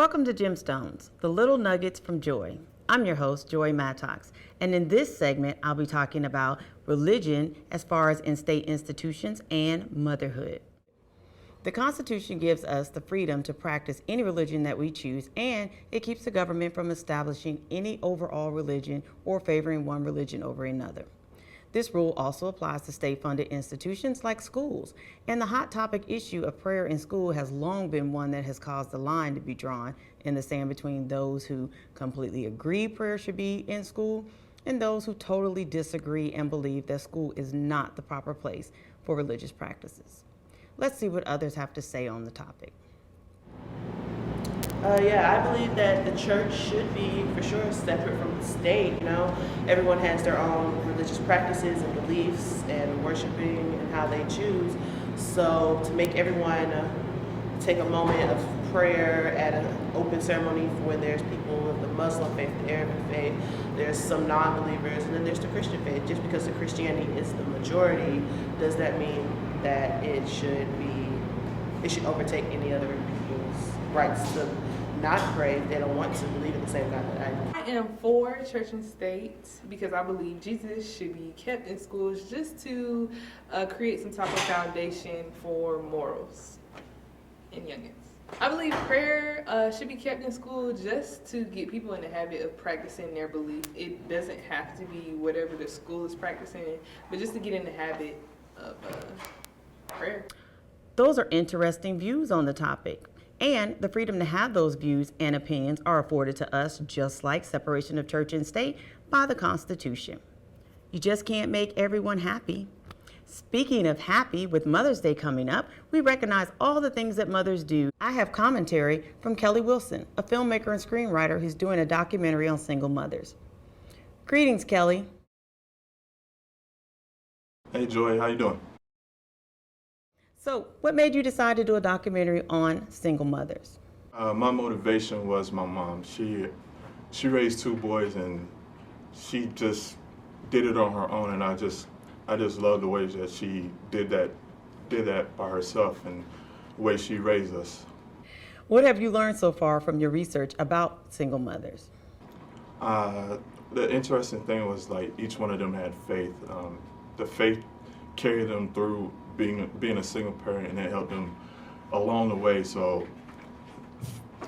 Welcome to Gemstones, the little nuggets from joy. I'm your host, Joy Mattox, and in this segment, I'll be talking about religion as far as in state institutions and motherhood. The Constitution gives us the freedom to practice any religion that we choose, and it keeps the government from establishing any overall religion or favoring one religion over another. This rule also applies to state-funded institutions like schools, and the hot topic issue of prayer in school has long been one that has caused the line to be drawn in the sand between those who completely agree prayer should be in school and those who totally disagree and believe that school is not the proper place for religious practices. Let's see what others have to say on the topic. I believe that the church should be, for sure, separate from the state. Everyone has their own religious practices and beliefs and worshiping and how they choose. So to make everyone take a moment of prayer at an open ceremony when there's people of the Muslim faith, the Arabic faith, there's some non-believers, and then there's the Christian faith. Just because the Christianity is the majority, does that mean that it should overtake any other people's rights to not pray if they don't want to believe in the same God that I do? I am for church and state because I believe Jesus should be kept in schools just to create some type of foundation for morals in youngins. I believe prayer should be kept in school just to get people in the habit of practicing their belief. It doesn't have to be whatever the school is practicing, but just to get in the habit of prayer. Those are interesting views on the topic. And the freedom to have those views and opinions are afforded to us, just like separation of church and state, by the Constitution. You just can't make everyone happy. Speaking of happy, with Mother's Day coming up, we recognize all the things that mothers do. I have commentary from Kelly Wilson, a filmmaker and screenwriter who's doing a documentary on single mothers. Greetings, Kelly. Hey, Joy, how you doing? So, what made you decide to do a documentary on single mothers? My motivation was my mom. She raised two boys, and she just did it on her own. And I just love the way that she did that by herself, and the way she raised us. What have you learned so far from your research about single mothers? The interesting thing was like each one of them had faith. The faith carried them through being a single parent, and it helped them along the way. So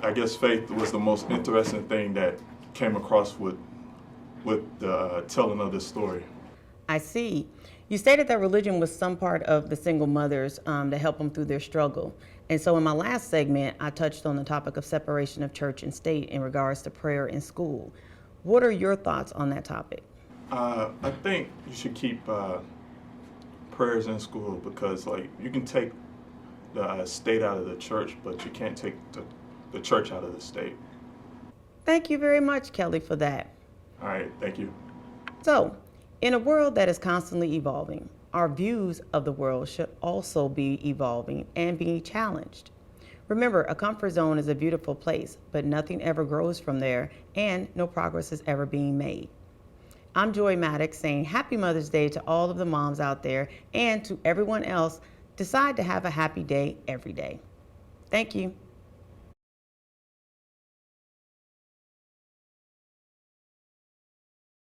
I guess faith was the most interesting thing that came across with the telling of this story. I see. You stated that religion was some part of the single mothers to help them through their struggle. And so in my last segment, I touched on the topic of separation of church and state in regards to prayer in school. What are your thoughts on that topic? I think you should keep prayers in school, because like you can take the state out of the church, but you can't take the church out of the state. Thank you very much, Kelly, for that. All right, thank you. So, in a world that is constantly evolving, our views of the world should also be evolving and being challenged. Remember, a comfort zone is a beautiful place, but nothing ever grows from there, and no progress is ever being made. I'm Joy Maddox saying Happy Mother's Day to all of the moms out there, and to everyone else, decide to have a happy day every day. Thank you.